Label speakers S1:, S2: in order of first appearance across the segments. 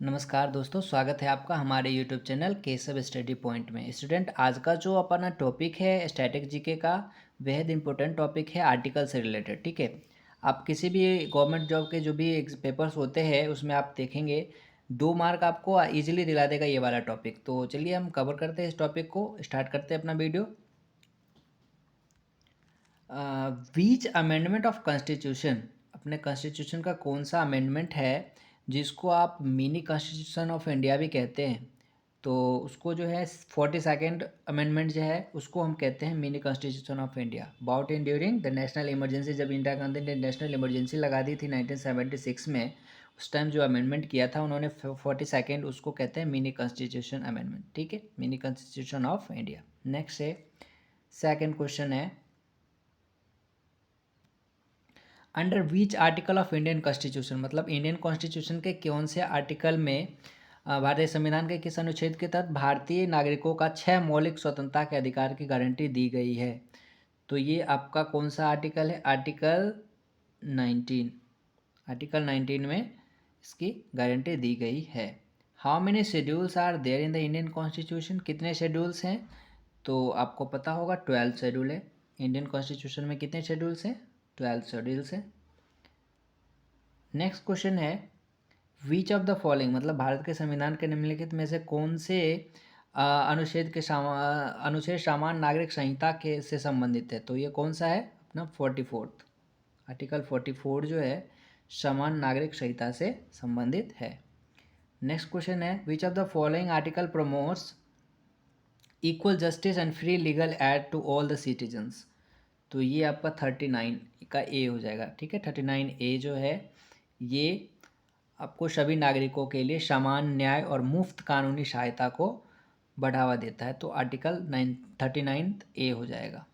S1: नमस्कार दोस्तों, स्वागत है आपका हमारे YouTube channel Keshav study point में। स्टूडेंट, आज का जो अपना टॉपिक है स्टैटिक जीके का, बेहद इंपॉर्टेंट टॉपिक है आर्टिकल से रिलेटेड। ठीक है, आप किसी भी गवर्नमेंट जॉब के जो भी पेपर्स होते हैं उसमें आप देखेंगे 2 मार्क आपको इजीली दिला देगा ये वाला टॉपिक। तो चलिए हम कवर करते हैं इस टॉपिक को, स्टार्ट करते हैं अपना video. Beach amendment of constitution, अपने कॉन्स्टिट्यूशन का कौन सा अमेंडमेंट है जिसको आप मिनी कॉन्स्टिट्यूशन ऑफ इंडिया भी कहते हैं। तो उसको जो है 42nd अमेंडमेंट जो है उसको हम कहते हैं mini constitution of India. About in during the national emergency, जब इंदिरा गांधी ने नेशनल इमरजेंसी लगा दी थी 1976 में, उस टाइम जो अमेंडमेंट किया था उन्होंने 42nd, उसको कहते हैं मिनी कॉन्स्टिट्यूशन अमेंडमेंट। ठीक है, mini constitution of India. Next है, सेकेंड क्वेश्चन है, under which article of Indian constitution, मतलब इंडियन कॉन्स्टिट्यूशन के कौन से आर्टिकल में भारतीय संविधान के किस अनुच्छेद के तहत भारतीय नागरिकों का 6 मौलिक स्वतंत्रता के अधिकार की गारंटी दी गई है। तो ये आपका कौन सा आर्टिकल है? आर्टिकल 19। आर्टिकल 19 में इसकी गारंटी दी गई है। How many schedules are there in the Indian constitution, कितने शेड्यूल्स हैं? तो आपको पता होगा 12 शेड्यूल है। इंडियन कॉन्स्टिट्यूशन में कितने शेड्यूल्स हैं? 12 शेड्यूल्स हैं। नेक्स्ट क्वेश्चन है, विच ऑफ द फॉलोइंग, मतलब भारत के संविधान के निम्नलिखित में से कौन से अनुच्छेद सामान्य नागरिक संहिता के से संबंधित है। तो ये कौन सा है? अपना 44th आर्टिकल 44 जो है सामान्य नागरिक संहिता से संबंधित है। नेक्स्ट क्वेश्चन है, which of the following article promotes equal justice and free legal aid to all the citizens. तो ये आपका 39 का ए हो जाएगा। ठीक है, 39A जो है ये आपको सभी नागरिकों के लिए समान न्याय और मुफ्त कानूनी सहायता को बढ़ावा देता है। तो आर्टिकल 39A हो जाएगा।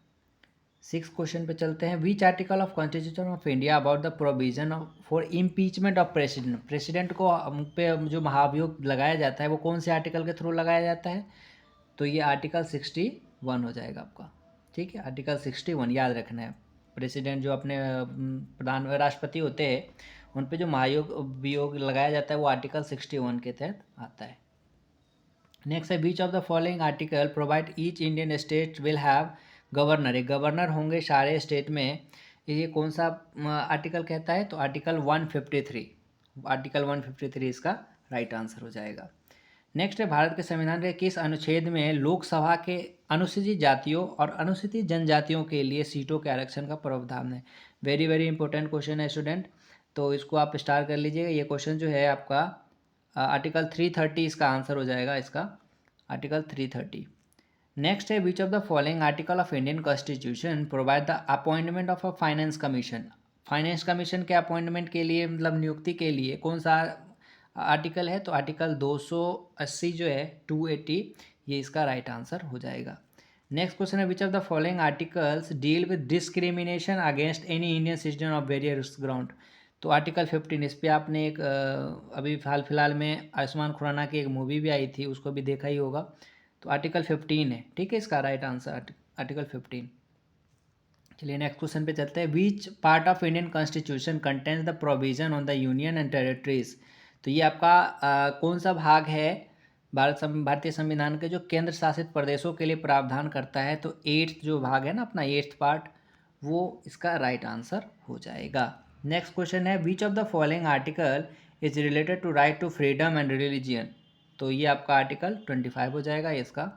S1: 6 क्वेश्चन पे चलते हैं, विच article of constitution of India about the provision for impeachment of president, president को पे जो महाभियोग लगाया जाता है वो कौन से आर्टिकल के थ्रू लगाया जाता है? तो ये आर्टिकल 61 हो जाएगा आपका। ठीक है, आर्टिकल 61 याद रखना है। प्रेसिडेंट जो अपने प्रधान राष्ट्रपति होते हैं उन पे जो महाभियोग लगाया जाता है वो आर्टिकल 61 के तहत आता है। नेक्स्ट है, which of the following article provide each Indian state will have governor, एक गवर्नर होंगे सारे स्टेट में। ये कौन सा आर्टिकल कहता है? तो आर्टिकल 153, आर्टिकल 153 इसका राइट आंसर हो जाएगा। नेक्स्ट है, भारत के संविधान के किस अनुच्छेद में लोकसभा के अनुसूचित जातियों और अनुसूचित जनजातियों के लिए सीटों के आरक्षण का प्रावधान है? वेरी वेरी इंपॉर्टेंट क्वेश्चन है स्टूडेंट, तो इसको आप स्टार कर लीजिएगा। ये क्वेश्चन जो है आपका आर्टिकल 330 इसका आंसर हो जाएगा, इसका आर्टिकल 330। नेक्स्ट है, which of the following article of Indian constitution provide the appointment of a finance commission, finance commission के अपॉइंटमेंट के लिए, मतलब नियुक्ति के लिए कौन सा आर्टिकल है? तो आर्टिकल 280 जो है 280, ये इसका राइट आंसर हो जाएगा। नेक्स्ट क्वेश्चन है, which of the following articles deal with discrimination against any Indian citizen of various ground. तो आर्टिकल 15, इस पर आपने एक अभी हाल फिलहाल में आयुष्मान खुराना की एक मूवी भी आई थी, उसको भी देखा ही होगा। तो आर्टिकल 15 है। ठीक है, इसका राइट आंसर आर्टिकल 15। चलिए नेक्स्ट क्वेश्चन पे चलते हैं, which part of Indian constitution contains the provision on the union and territories. तो ये आपका कौन सा भाग है भारतीय संविधान के जो केंद्र शासित प्रदेशों के लिए प्रावधान करता है? तो 8th जो भाग है ना अपना 8th पार्ट, वो इसका राइट आंसर हो जाएगा। नेक्स्ट क्वेश्चन है, which of the following article is related to right to freedom and religion. तो ये आपका आर्टिकल 25 हो जाएगा, इसका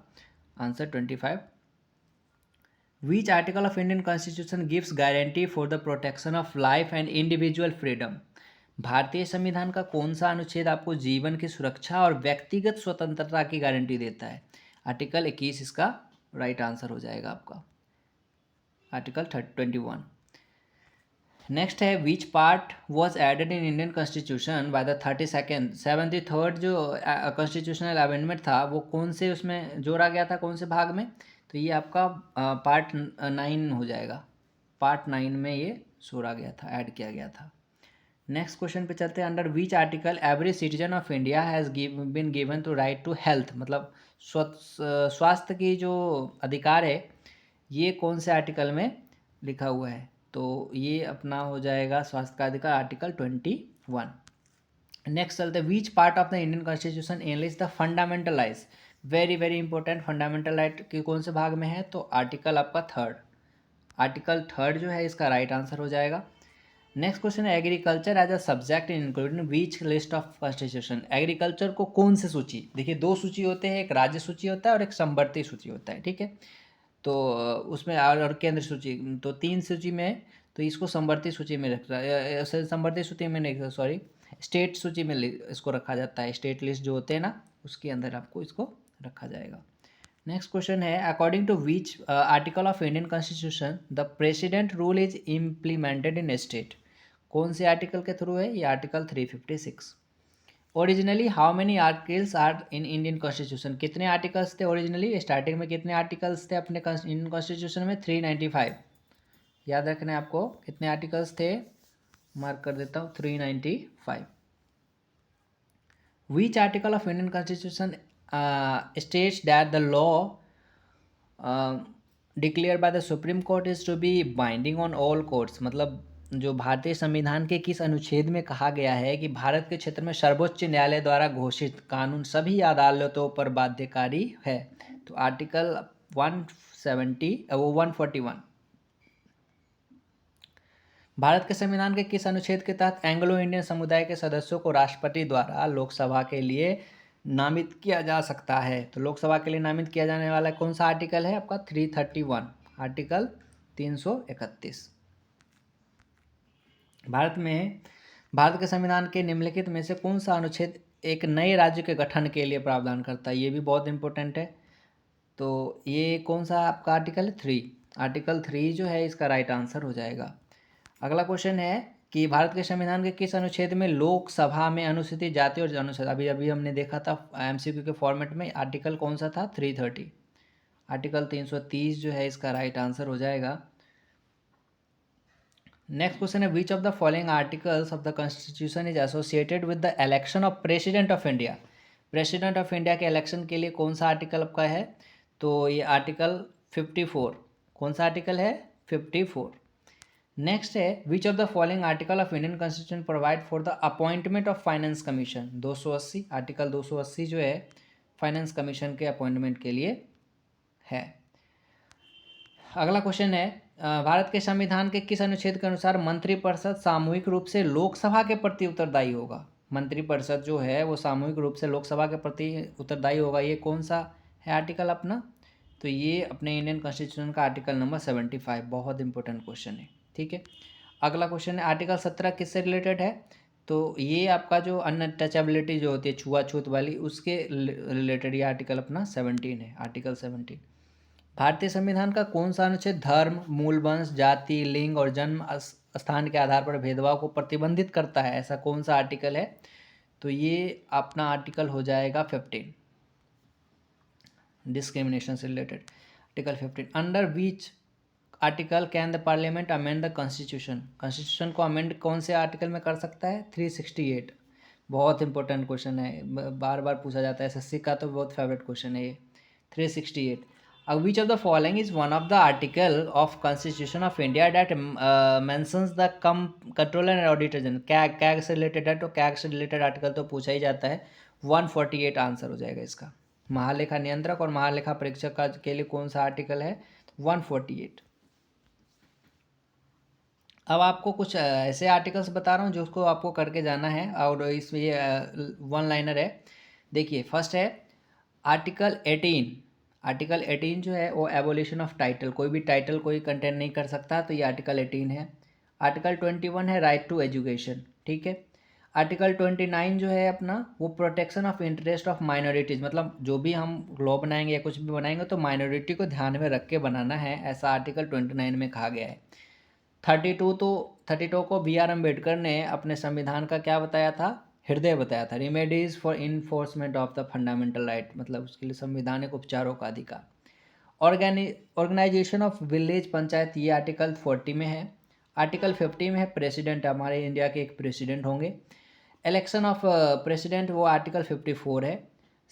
S1: answer 25। Which article of Indian constitution gives guarantee for the protection of life and individual freedom. भारतीय संविधान का कौन सा अनुच्छेद आपको जीवन की सुरक्षा और व्यक्तिगत स्वतंत्रता की गारंटी देता है? आर्टिकल 21 इसका राइट आंसर हो जाएगा आपका, आर्टिकल 21। नेक्स्ट है, which part was added in Indian constitution by the 73rd जो कॉन्स्टिट्यूशनल अमेंडमेंट था वो कौन से उसमें जोड़ा गया था, कौन से भाग में? तो ये आपका पार्ट 9 हो जाएगा, पार्ट 9 में ये जोड़ा गया था, ऐड किया गया था। नेक्स्ट क्वेश्चन पे चलते हैं, under which article every citizen of India has been given to right to health, मतलब स्वास्थ्य की जो अधिकार है ये कौन से आर्टिकल में लिखा हुआ है? तो ये अपना हो जाएगा स्वास्थ्य का अधिकार आर्टिकल 21। नेक्स्ट चलते हैं, which part of the Indian constitution analyst the fundamental rights. Very very important, fundamental right के कौन से भाग में है, तो आर्टिकल आपका थर्ड, आर्टिकल थर्ड जो है इसका राइट आंसर हो जाएगा। नेक्स्ट क्वेश्चन है, agriculture as a subject including which list of constitution. Agriculture को कौन सी सूची, देखिए दो सूची होते हैं, एक राज्य सूची होता है और एक संवर्ती सूची होता है, ठीक है। तो उसमें और केंद्र सूची, तो तीन सूची में, तो इसको संवर्ती सूची में रख संवर्ती सूची में नहीं, सॉरी, स्टेट सूची में इसको रखा जाता है। स्टेट लिस्ट जो होते हैं ना, उसके अंदर आपको इसको रखा जाएगा। नेक्स्ट क्वेश्चन है, according to which article of Indian constitution the president rule is implemented in state. कौन से आर्टिकल के थ्रू है, ये article 356। Originally how many articles are in Indian constitution. कितने आर्टिकल्स थे ओरिजिनली, स्टार्टिंग में कितने आर्टिकल्स थे अपने इंडियन कॉन्स्टिट्यूशन में, 395। याद रखना है आपको, कितने आर्टिकल्स थे, मार्क कर देता हूँ, 395। Which article of Indian constitution states that the law declare by the supreme court is to be binding on all courts. मतलब जो भारतीय संविधान के किस अनुच्छेद में कहा गया है कि भारत के क्षेत्र में सर्वोच्च न्यायालय द्वारा घोषित कानून सभी अदालतों पर बाध्यकारी है, तो आर्टिकल 141। भारत के संविधान के किस अनुच्छेद के तहत एंग्लो इंडियन समुदाय के सदस्यों को राष्ट्रपति द्वारा लोकसभा के लिए नामित किया जा सकता है, तो लोकसभा के लिए नामित किया जाने वाला कौन सा आर्टिकल है आपका, 331, आर्टिकल 331। भारत के संविधान के निम्नलिखित में से कौन सा अनुच्छेद एक नए राज्य के गठन के लिए प्रावधान करता है, ये भी बहुत इंपॉर्टेंट है। तो ये कौन सा आपका आर्टिकल है, 3, आर्टिकल 3 जो है इसका राइट आंसर हो जाएगा। अगला क्वेश्चन है कि भारत के संविधान के किस अनुच्छेद में लोकसभा में अनुसूचित जाति और जनजाति, अभी अभी हमने देखा था एमसीक्यू के फॉर्मेट में, आर्टिकल कौन सा था, 330, आर्टिकल 330 जो है इसका राइट आंसर हो जाएगा। नेक्स्ट क्वेश्चन है, which of the following articles of the constitution is associated with the election of president of India. President of India के इलेक्शन के लिए कौन सा आर्टिकल आपका है, तो ये आर्टिकल 54। कौन सा आर्टिकल है, 54। नेक्स्ट है, which of the following article of Indian constitution provide for the appointment of finance commission. 280, article 280 जो है फाइनेंस कमीशन के अपॉइंटमेंट के लिए है। अगला क्वेश्चन है, भारत के संविधान के किस अनुच्छेद के अनुसार मंत्रिपरिषद सामूहिक रूप से लोकसभा के प्रति उत्तरदायी होगा। मंत्रिपरिषद जो है वो सामूहिक रूप से लोकसभा के प्रति उत्तरदायी होगा, ये कौन सा है आर्टिकल अपना, तो ये अपने इंडियन कॉन्स्टिट्यूशन का आर्टिकल नंबर 75। बहुत इंपॉर्टेंट क्वेश्चन है, ठीक है। अगला क्वेश्चन है, आर्टिकल 17 किससे रिलेटेड है, तो ये आपका जो अनटचेबिलिटी जो होती है, छुआछूत वाली, उसके रिलेटेड ये आर्टिकल अपना 17 है, आर्टिकल 17। भारतीय संविधान का कौन सा अनुच्छेद धर्म, मूल वंश, जाति, लिंग और जन्म स्थान के आधार पर भेदभाव को प्रतिबंधित करता है, ऐसा कौन सा आर्टिकल है, तो ये अपना आर्टिकल हो जाएगा 15, डिस्क्रिमिनेशन से related, article 15। Under which article can the parliament amend the constitution. Constitution को अमेंड कौन से आर्टिकल में कर सकता है, 368। बहुत इंपॉर्टेंट क्वेश्चन है, बार बार पूछा जाता है, एसएससी का तो बहुत फेवरेट क्वेश्चन है ये, 368। विच of the following is one of the article of constitution of India that mentions the controller and auditor general. क्या से रिलेटेड है, तो क्या से रिलेटेड आर्टिकल तो पूछा ही जाता है, 148 आंसर हो जाएगा इसका। महालेखा नियंत्रक और महालेखा परीक्षक का के लिए कौन सा आर्टिकल है, 148। अब आपको कुछ ऐसे आर्टिकल्स बता रहा हूँ जिसको आपको करके जाना है, और इसमें ये वन लाइनर है। देखिए फर्स्ट है आर्टिकल 18। आर्टिकल 18 जो है वो एबोलिशन ऑफ टाइटल, कोई भी टाइटल कोई कंटेंट नहीं कर सकता, तो ये आर्टिकल 18 है। आर्टिकल 21 है राइट टू एजुकेशन, ठीक है। आर्टिकल 29 जो है अपना वो protection of interest of minorities, मतलब जो भी हम लॉ बनाएंगे या कुछ भी बनाएंगे तो माइनॉरिटी को ध्यान में रख के बनाना है, ऐसा आर्टिकल 29 में कहा गया है। 32 को बी आर अम्बेडकर ने अपने संविधान का क्या बताया था, हृदय बताया था, remedies for enforcement of the fundamental right, मतलब उसके लिए संवैधानिक उपचारों का अधिकार। ऑर्गेनाइजेशन ऑफ विलेज पंचायत, ये आर्टिकल 40 में है। आर्टिकल 50 में है प्रेसिडेंट, हमारे इंडिया के एक प्रेसिडेंट होंगे। इलेक्शन ऑफ प्रेसिडेंट वो आर्टिकल 54 है।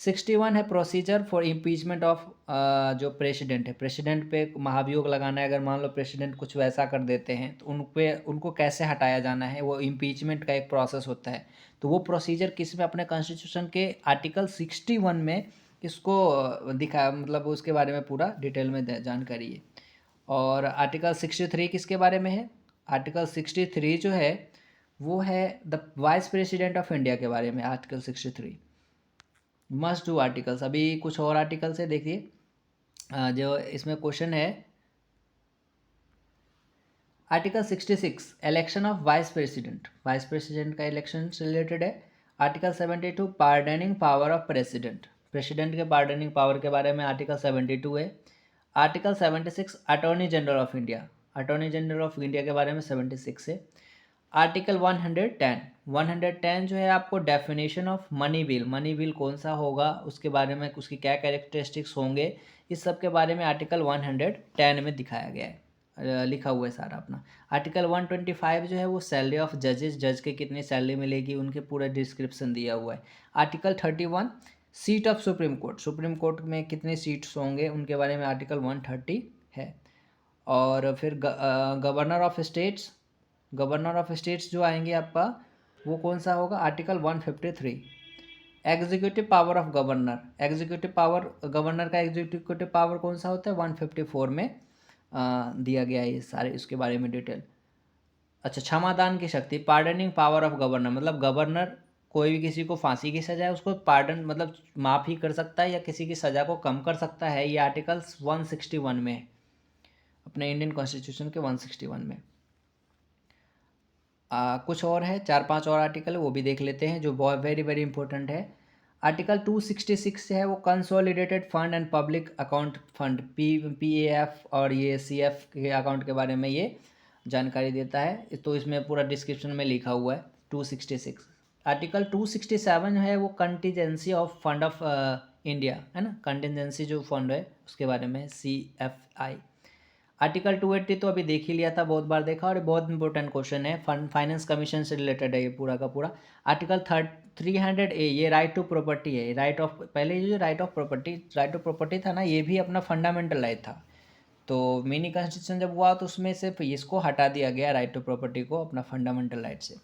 S1: 61 है प्रोसीजर फॉर इम्पीचमेंट ऑफ जो प्रेसिडेंट है, प्रेसिडेंट पे महाभियोग लगाना है। अगर मान लो प्रेसिडेंट कुछ वैसा कर देते हैं तो उनको कैसे हटाया जाना है, वो इम्पीचमेंट का एक प्रोसेस होता है। तो वो प्रोसीजर किस में, अपने कॉन्स्टिट्यूशन के आर्टिकल 61 में इसको दिखा, मतलब उसके बारे में पूरा डिटेल में जानकारी है। और आर्टिकल 63 किसके बारे में है? आर्टिकल 63 जो है वो है the vice president of India के बारे में। Article 63 must do articles. अभी कुछ और आर्टिकल्स है, देखिए जो इसमें क्वेश्चन है। Article 66 election of vice president, vice president का इलेक्शन से रिलेटेड है। Article 72 pardoning power of president, president के पार्डनिंग पावर के बारे में आर्टिकल 72 है। Article 76 attorney general of India, attorney general of India के बारे में 76 है। आर्टिकल 110 जो है आपको definition of money bill, money bill कौन सा होगा, उसके बारे में, उसकी क्या कैरेक्टरिस्टिक्स होंगे, इस सब के बारे में आर्टिकल 110 में दिखाया गया है, लिखा हुआ है सारा अपना। आर्टिकल 125 जो है वो सैलरी ऑफ जजेस, जज के कितनी सैलरी मिलेगी उनके पूरा डिस्क्रिप्शन दिया हुआ है। Article 31 seat of supreme court, supreme court में कितने सीट्स होंगे उनके बारे में आर्टिकल 130 है। और फिर governor of states, governor of states जो आएंगे आपका वो कौन सा होगा, article 153। Executive power of governor, executive power, governor का एग्जीक्यूटिव पावर कौन सा होता है, 154 में दिया गया है ये सारे, इसके बारे में डिटेल। अच्छा, क्षमादान की शक्ति, पार्डनिंग पावर ऑफ गवर्नर, मतलब गवर्नर कोई भी किसी को फांसी की सजा है उसको पार्डन मतलब माफ़ ही कर सकता है या किसी की सज़ा को कम कर सकता है, ये आर्टिकल 161 में है, अपने इंडियन कॉन्स्टिट्यूशन के 161 में। कुछ और है, 4-5 और आर्टिकल है, वो भी देख लेते हैं जो बहुत वेरी वेरी इंपॉर्टेंट है। आर्टिकल 266 है वो consolidated fund and public account fund, PAF और ये CF के अकाउंट के बारे में ये जानकारी देता है। तो इसमें पूरा डिस्क्रिप्शन में लिखा हुआ है 266। आर्टिकल 267 है वो contingency of fund of India है ना, कंटीजेंसी जो फंड है उसके बारे में, CFI। आर्टिकल 280 तो अभी देख ही लिया था, बहुत बार देखा, और बहुत इंपॉर्टेंट क्वेश्चन है, फंड फाइनेंस कमीशन से रिलेटेड है ये पूरा का पूरा। आर्टिकल 300A ये राइट टू प्रॉपर्टी है, राइट ऑफ, पहले ये जो राइट ऑफ प्रॉपर्टी था ना, ये भी अपना फंडामेंटल राइट था। तो मिनी कॉन्स्टिट्यूशन जब हुआ तो उसमें से इसको हटा दिया गया, राइट टू प्रॉपर्टी को अपना फंडामेंटल राइट से।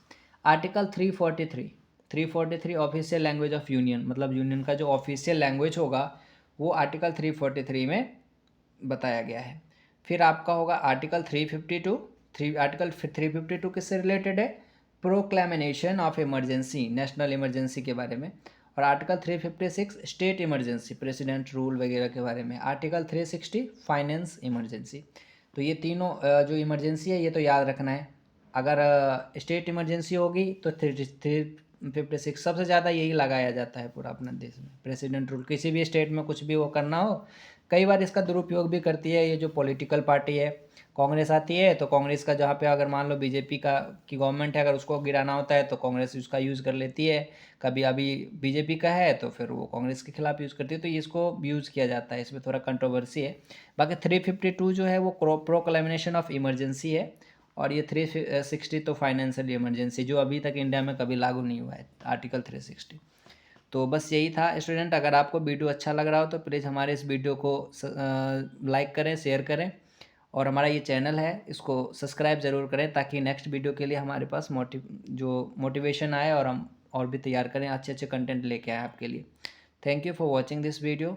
S1: Article 343 official language of union, मतलब यूनियन का जो ऑफिशियल लैंग्वेज होगा वो आर्टिकल 343 में बताया गया है। फिर आपका होगा आर्टिकल 352, आर्टिकल 352 किससे रिलेटेड है, प्रोक्लेमिनेशन ऑफ इमरजेंसी, नेशनल इमरजेंसी के बारे में। और article 356 state emergency, president rule वगैरह के बारे में। Article 360 finance emergency. तो ये तीनों जो इमरजेंसी है ये तो याद रखना है। अगर स्टेट इमरजेंसी होगी तो 356 सबसे ज़्यादा यही लगाया जाता है पूरा अपना देश में, प्रेसिडेंट रूल। किसी भी स्टेट में कुछ भी वो करना हो, कई बार इसका दुरुपयोग भी करती है ये जो पॉलिटिकल पार्टी है। कांग्रेस आती है तो कांग्रेस का जहाँ पे अगर मान लो बीजेपी की गवर्नमेंट है, अगर उसको गिराना होता है तो कांग्रेस उसका यूज़ कर लेती है। कभी अभी बीजेपी का है तो फिर वो कांग्रेस के खिलाफ यूज़ करती है, तो इसको यूज़ किया जाता है, इसमें थोड़ा कंट्रोवर्सी है। बाकी 352 जो है वो प्रोक्लेमेशन ऑफ इमरजेंसी है, और ये 360 तो फाइनेंशियल इमरजेंसी, जो अभी तक इंडिया में कभी लागू नहीं हुआ है, आर्टिकल 360। तो बस यही था स्टूडेंट। अगर आपको वीडियो अच्छा लग रहा हो तो प्लीज़ हमारे इस वीडियो को लाइक करें, शेयर करें, और हमारा ये चैनल है इसको सब्सक्राइब ज़रूर करें, ताकि नेक्स्ट वीडियो के लिए हमारे पास मोटिवेशन आए और हम और भी तैयार करें, अच्छे अच्छे कंटेंट लेके आएँ आपके लिए। Thank you for watching this video.